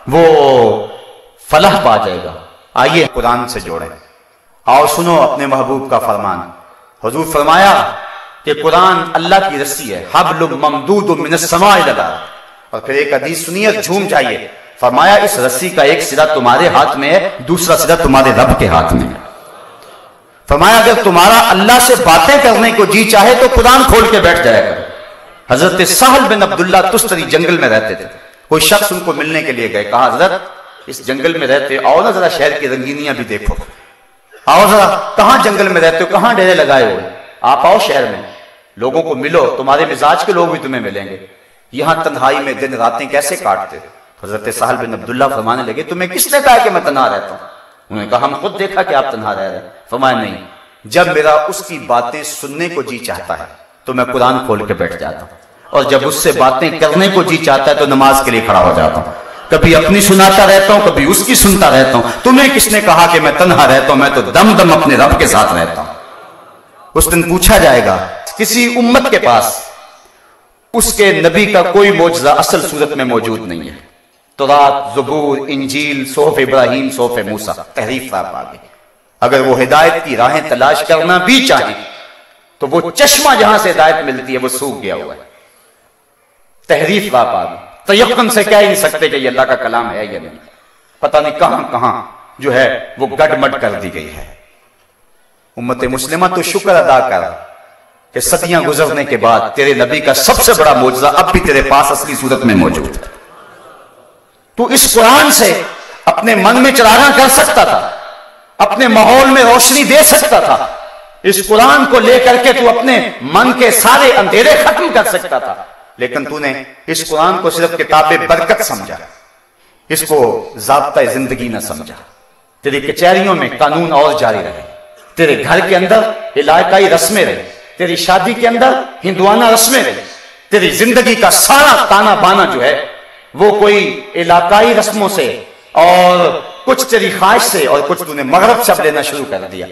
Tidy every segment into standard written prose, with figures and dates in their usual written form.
وہ فلاح پا جائے گا۔ آئیے قرآن سے جوڑیں، آؤ سنو اپنے محبوب کا فرمان۔ حضور فرمایا کہ قرآن اللہ کی رسی ہے، حبل ممدود من السماء إلى الأرض۔ اور پھر ایک حدیث سنیے، جھوم جائیے، فرمایا اس رسی کا ایک سرا تمہارے ہاتھ میں ہے، دوسرا سرا تمہارے رب کے ہاتھ میں ہے۔ فرمایا اگر تمہارا اللہ سے باتیں کرنے کو جی چاہے تو قرآن کھول کے بیٹھ جایا کرو۔ حضرت سہل بن عبداللہ تستری جنگل میں رہتے تھے، کوئی شخص ان کو ملنے کے لیے گئے، کہا حضرت اس جنگل میں رہتے، آؤ نا ذرا شہر کی رنگینیاں بھی دیکھو، آؤ ذرا کہاں جنگل میں رہتے ہو، کہاں ڈیرے لگائے ہوئے، آپ آؤ شہر میں، لوگوں کو ملو، تمہارے مزاج کے لوگ بھی تمہیں ملیں گے، یہاں تنہائی میں دن راتیں کیسے کاٹتے؟ حضرت سہل بن عبداللہ فرمانے لگے تمہیں کس نے کہا کہ میں تنہا رہتا ہوں؟ انہوں نے کہا ہم خود دیکھا کہ آپ تنہا رہ رہے ہیں۔ فرمایا نہیں، جب میرا اس کی باتیں سننے کو جی چاہتا ہے تو میں قرآن کھول کے بیٹھ جاتا ہوں، اور جب اس سے باتیں کرنے کو جی چاہتا ہے تو نماز کے لیے کھڑا ہو جاتا ہوں، کبھی اپنی سناتا رہتا ہوں، کبھی اس کی سنتا رہتا ہوں۔ تمہیں کس نے کہا کہ میں تنہا رہتا ہوں؟ میں تو دم دم اپنے رب کے ساتھ رہتا ہوں۔ اس دن پوچھا جائے گا کسی امت کے پاس اس کے نبی کا کوئی معجزہ اصل صورت میں موجود نہیں ہے، تورات، زبور، انجیل، صحف ابراہیم، صحف موسیٰ، تحریف رات آگے، اگر وہ ہدایت کی راہیں تلاش کرنا بھی چاہیں تو وہ چشمہ جہاں سے ہدایت ملتی ہے وہ سوکھ گیا ہوا ہے، تحریف رات آگے، تیقن سے کہہ ہی نہیں سکتے کہ یہ اللہ کا کلام ہے یا نہیں، پتہ نہیں کہاں کہاں جو ہے وہ گڈ مڈ کر دی گئی ہے۔ امت مسلمہ تو شکر ادا کر کہ صدیاں گزرنے کے بعد تیرے نبی کا سب سے بڑا معجزہ اب بھی تیرے پاس اصلی صورت میں موجود ہے۔ تو اس قرآن سے اپنے من میں چراغاں کر سکتا تھا، اپنے ماحول میں روشنی دے سکتا تھا، اس قرآن کو لے کر کے تو اپنے من کے سارے اندھیرے ختم کر سکتا تھا، لیکن تو نے اس قرآن کو صرف کتاب برکت سمجھا، اس کو ضابطہ زندگی نہ سمجھا۔ تیری کچہریوں میں قانون اور جاری رہے، تیرے گھر کے اندر علاقائی رسمیں رہے، تیری شادی کے اندر ہندوانہ رسمیں رہے، تیری زندگی کا سارا تانا بانا جو ہے وہ کوئی علاقائی رسموں سے اور کچھ تیری خواہش سے اور کچھ تو نے مغرب سے لینا شروع کر دیا۔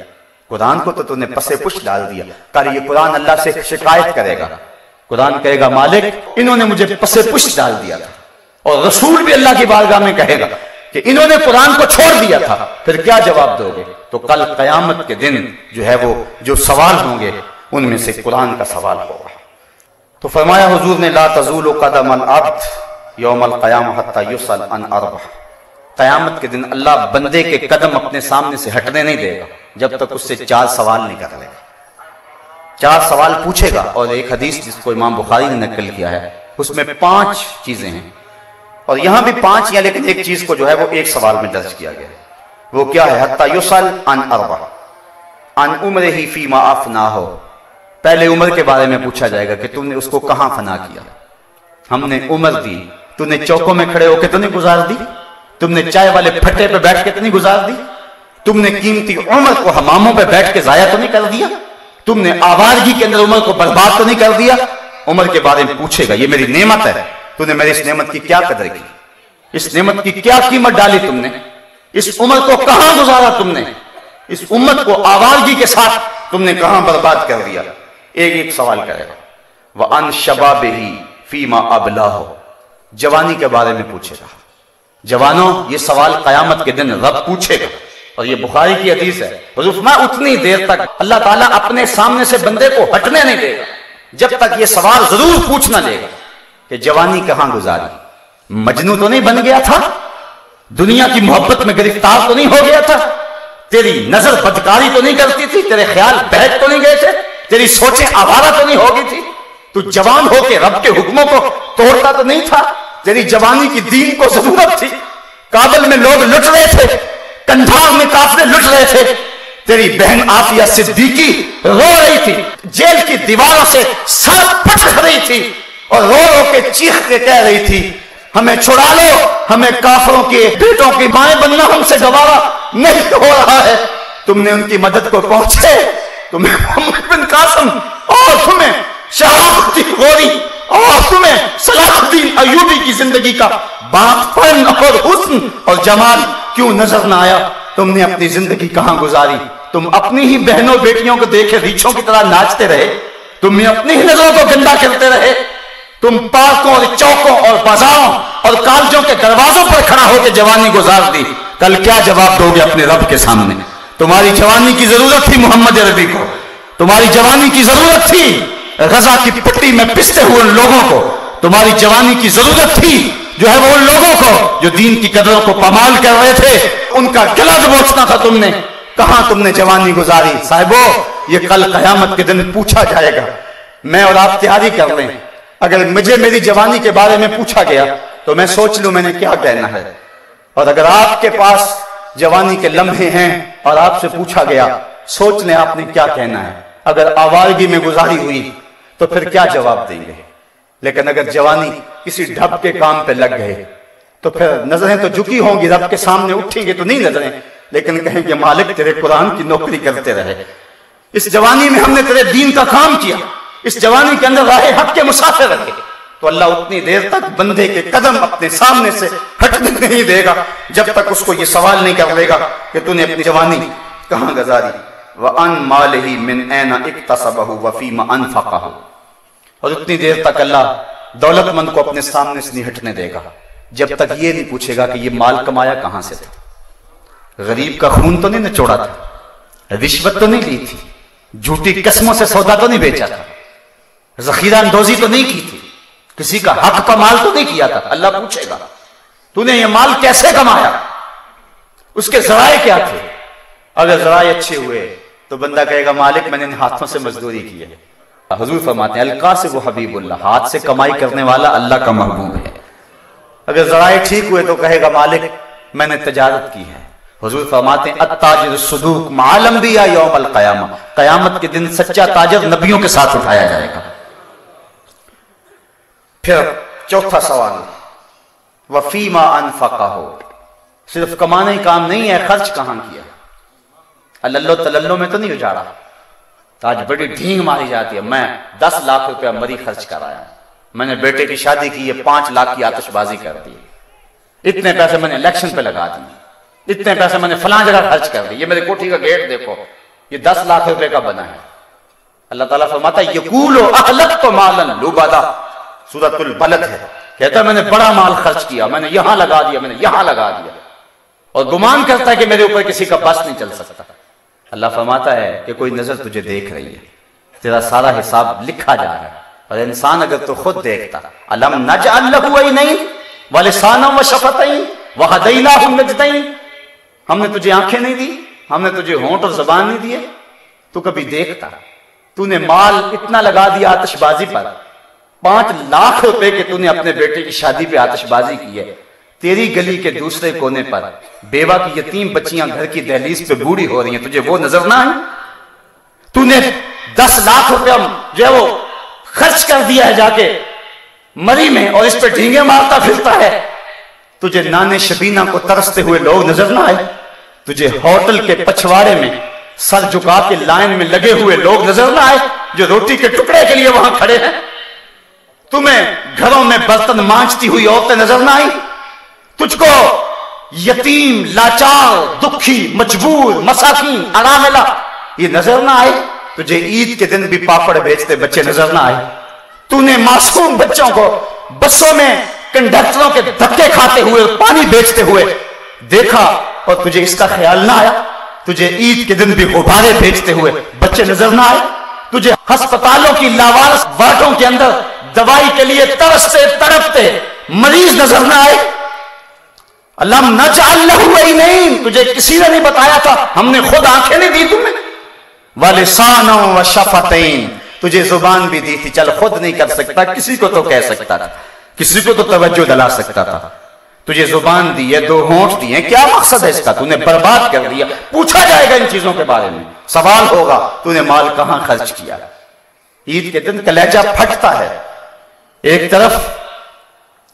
قرآن کو تو نے پسے پش ڈال دیا، کہا یہ قرآن اللہ سے شکایت کرے گا، قرآن کہے گا مالک انہوں نے مجھے پسے پش ڈال دیا تھا، اور رسول بھی اللہ کی بارگاہ میں کہے گا کہ انہوں نے قرآن کو چھوڑ دیا تھا، پھر کیا جواب دو گے؟ تو کل قیامت کے دن جو ہے وہ جو سوال ہوں گے ان میں سے قرآن کا سوال ہوگا۔ تو فرمایا حضور نے لا تزول قدم العبد یوم القیامہ حتی یسأل عن اربع، قیامت کے دن اللہ بندے کے قدم اپنے سامنے سے ہٹنے نہیں دے گا جب تک اس سے 4 سوال نہیں کر لے گا، 4 سوال پوچھے گا۔ اور ایک حدیث جس کو امام بخاری نے نقل کیا ہے اس میں 5 چیزیں ہیں، اور یہاں بھی 5 ہیں، لیکن ایک چیز کو جو ہے وہ ایک سوال میں درج کیا گیا ہے۔ وہ کیا ہے؟ حتی یسأل عن اربع عن عمرہ فیما افناہ، پہلے عمر کے بارے میں پوچھا جائے گا کہ تم نے اس کو کہاں فنا کیا، ہم نے عمر دی، تم نے چوکوں میں کھڑے ہو کے تو نہیں گزار دی، تم نے چائے والے پھٹے پہ بیٹھ کے تو نہیں گزار دی، تم نے قیمتی عمر کو حماموں پہ بیٹھ کے ضائع تو نہیں کر دیا، تم نے آوارگی کے اندر عمر کو برباد تو نہیں کر دیا۔ عمر کے بارے میں پوچھے گا، یہ میری نعمت ہے، تو نے میری اس نعمت کی کیا قدر کی، اس نعمت کی کیا قیمت ڈالی تم نے، اس عمر کو کہاں گزارا تم نے، اس امت کو آوارگی کے ساتھ تم نے کہاں برباد کر دیا۔ ایک سوال کرے گا۔ وَعَنْ شَبَابِهِ فِيمَا أَبْلَاهُ، جوانی کے بارے میں پوچھے گا۔ جوانوں، یہ سوال قیامت کے دن رب پوچھے گا، اور یہ بخاری کی حدیث ہے۔ حضور فرمایا اتنی دیر تک اللہ تعالیٰ اپنے سامنے سے بندے کو ہٹنے نہیں دے گا جب تک یہ سوال ضرور پوچھنا دے گا کہ جوانی کہاں گزاری، مجنوں تو نہیں بن گیا تھا، دنیا کی محبت میں گرفتار تو نہیں ہو گیا تھا، تیری نظر بدکاری تو نہیں کرتی تھی، تیرے خیال بہک تو نہیں گئے تھے، تیری سوچیں آوارہ تو نہیں ہو گئی تھی، تو جوان ہو کے رب کے حکموں کو توڑتا تو نہیں تھا، تیری جوانی کی دین کو ضرورت تھی، کابل میں لوگ لٹ رہے تھے، کندھار میں کافرے لٹ رہے تھے، تیری بہن آفیہ صدیقی رو رہی تھی، جیل کی دیواروں سے سر پھٹ رہی تھی اور رو رو کے چیخ کے کہہ رہی تھی ہمیں چھڑا لو، ہمیں کافروں کے بیٹوں کی مائیں بننا ہم سے گوارا نہیں ہو رہا ہے۔ تم نے ان کی مدد کو پہنچے، تمہیں محمد بن قاسم اور تمہیں شہاب الدین غوری اور تمہیں صلاح الدین ایوبی کی زندگی کا باپن اور حسن اور جمال کیوں نظر نہ آیا؟ تم نے اپنی زندگی کہاں گزاری؟ تم اپنی ہی بہنوں بیٹیوں کو دیکھے ریچھوں کی طرح ناچتے رہے، تم نے اپنی ہی نظروں کو گندا کرتے رہے، تم پارکوں اور چوکوں اور بازاروں اور کالجوں کے دروازوں پر کھڑا ہو کہ جوانی گزار دی، کل کیا جواب دو گے اپنے رب کے سامنے؟ تمہاری جوانی کی ضرورت تھی محمد عربی کو، تمہاری جوانی کی ضرورت تھی غزہ کی پٹی میں پستے ہوئے ان لوگوں کو، تمہاری جوانی کی ضرورت تھی جو ہے وہ ان لوگوں کو جو دین کی قدروں کو پامال کر رہے تھے، ان کا گلا دبوچنا تھا تم نے۔ کہاں تم نے جوانی گزاری؟ صاحبو، یہ کل قیامت کے دن پوچھا جائے گا۔ میں اور آپ تیاری کر لیں، اگر مجھے میری جوانی کے بارے میں پوچھا گیا تو میں سوچ لوں میں نے کیا کہنا ہے، اور اگر آپ کے پاس جوانی کے لمحے ہیں اور آپ سے پوچھا گیا سوچ لیں آپ نے کیا کہنا ہے۔ اگر آوارگی میں گزاری ہوئی تو پھر کیا جواب دیں گے؟ لیکن اگر جوانی کسی ڈھب کے کام پہ لگ گئے تو پھر نظریں تو جھکی ہوں گی، رب کے سامنے اٹھیں گے تو نہیں نظریں، لیکن کہیں کہ مالک تیرے قرآن کی نوکری کرتے رہے، اس جوانی میں ہم نے تیرے دین کا کام کیا، اس جوانی کے اندر راہ حق کے مسافر رکھے، تو اللہ اتنی دیر تک بندے کے قدم اپنے سامنے سے ہٹنے نہیں دے گا جب تک اس کو یہ سوال نہیں کر لے گا کہ تو نے اپنی جوانی کہاں گزاری۔ وَأَن مَالِهِ مِنْ أَيْنَ اكْتَسَبَهُ وَفِيمَ أَنْفَقَهُ، اور اتنی دیر تک اللہ دولت مند کو اپنے سامنے سے نہیں ہٹنے دے گا جب تک یہ نہیں پوچھے گا کہ یہ مال کمایا کہاں سے تھا، غریب کا خون تو نہیں نچوڑا تھا، رشوت تو نہیں لی تھی، جھوٹی قسموں سے سودا تو نہیں بیچا تھا، ذخیرہ اندوزی تو نہیں کی تھی، کسی کا حق کا مال تو نہیں کیا تھا۔ اللہ پوچھے گا تو نے یہ مال کیسے کمایا، اس کے ذرائع کیا تھے؟ اگر ذرائع اچھے ہوئے تو بندہ کہے گا مالک میں نے ان ہاتھوں سے مزدوری کی ہے۔ حضور فرماتے ہیں القاسب حبیب اللہ، ہاتھ سے کمائی کرنے والا اللہ کا محبوب ہے۔ اگر ذرائع ٹھیک ہوئے تو کہے گا مالک میں نے تجارت کی ہے۔ حضور فرماتے ہیں التاجر الصدوق مع الانبیاء یوم القیامہ، قیامت کے دن سچا تاجر نبیوں کے ساتھ اٹھایا جائے گا۔ پھر چوتھا سوال وفیما انفقہ، صرف کمانا ہی کام نہیں ہے، خرچ کہاں کیا؟ اللہ تللو میں تو نہیں اجاڑا، تو آج بڑی ڈھینگ ماری جاتی ہے میں 10 لاکھ روپیہ مری خرچ کرایا، میں نے بیٹے کی شادی کی ہے 5 لاکھ کی آتش بازی کر دی، اتنے پیسے میں نے الیکشن پہ لگا دی، اتنے پیسے میں نے فلاں جگہ خرچ کر دی، یہ میرے کوٹھی کا گیٹ دیکھو یہ 10 لاکھ روپے کا بنا ہے۔ اللہ تعالیٰ فرماتا ہے یقولو اخلقت مالا لبدا، سورۃ البلد ہے، کہتا ہے میں نے بڑا مال خرچ کیا، میں نے یہاں لگا دیا، میں نے یہاں لگا دیا، اور گمان کرتا ہے کہ میرے اوپر کسی کا بس نہیں چل سکتا۔ اللہ فرماتا ہے کہ کوئی نظر تجھے دیکھ رہی ہے، تیرا سارا حساب لکھا جا رہا ہے، اور انسان اگر تو خود دیکھتا الم نجعل لہ عینین ولسانا وشفتین وہدیناہ النجدین، ہم نے تجھے آنکھیں نہیں دی، ہم نے تجھے ہونٹ اور زبان نہیں دیے، تو کبھی دیکھتا؟ تو نے مال اتنا لگا دیا آتش بازی پر، 5 لاکھ روپے کے تو نے اپنے بیٹے کی شادی پہ آتش بازی کی ہے، تیری گلی کے دوسرے کونے پر بیوہ کی یتیم بچیاں گھر کی دہلیز پہ بوڑھی ہو رہی ہیں، تجھے وہ نظر نہ آئی؟ تو نے 10 لاکھ روپے جو ہے وہ خرچ کر دیا ہے جا کے مری میں، اور اس پہ ڈھینگے مارتا پھرتا ہے، تجھے نانے شبینہ کو ترستے ہوئے لوگ نظر نہ آئے؟ تجھے ہوٹل کے پچھواڑے میں سر جھکا کے لائن میں لگے ہوئے لوگ نظر نہ آئے جو روٹی کے ٹکڑے کے لیے وہاں کھڑے ہیں؟ تمہیں گھروں میں برتن مانجتی ہوئی عورتیں نظر نہ آئی؟ تجھ کو یتیم لاچار دکھی مجبور مساکین اراملہ یہ نظر نہ آئے؟ تجھے عید کے دن بھی پاپڑ بیچتے بچے نظر نہ آئے؟ تو نے معصوم بچوں کو بسوں میں کنڈکٹروں کے دھکے کھاتے ہوئے پانی بیچتے ہوئے دیکھا اور تجھے اس کا خیال نہ آیا؟ تجھے عید کے دن بھی غبارے بیچتے ہوئے بچے نظر نہ آئے؟ تجھے ہسپتالوں کی لاوارث وارڈوں کے اندر دوائی کے لیے ترستے تڑپتے مریض نظر نہ آئے؟ علم نجعل لہ عینین، تجھے کسی نے نہیں بتایا تھا، ہم نے خود آنکھیں نہیں دی تمہیں، ولسانا وشفتین، تجھے زبان بھی دی تھی، چل خود نہیں کر سکتا کسی کو تو کہہ سکتا تھا، کسی کو تو توجہ دلا سکتا تھا، تجھے زبان دی ہے، 2 ہونٹ دیے، کیا مقصد ہے اس کا؟ تو نے برباد کر دیا۔ پوچھا جائے گا ان چیزوں کے بارے میں، سوال ہوگا تو نے مال کہاں خرچ کیا؟ عید کے دن کلیجہ پھٹتا ہے، ایک طرف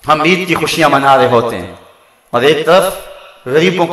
ہم عید کی خوشیاں منا رہے ہوتے ہیں اور ایک طرف غریبوں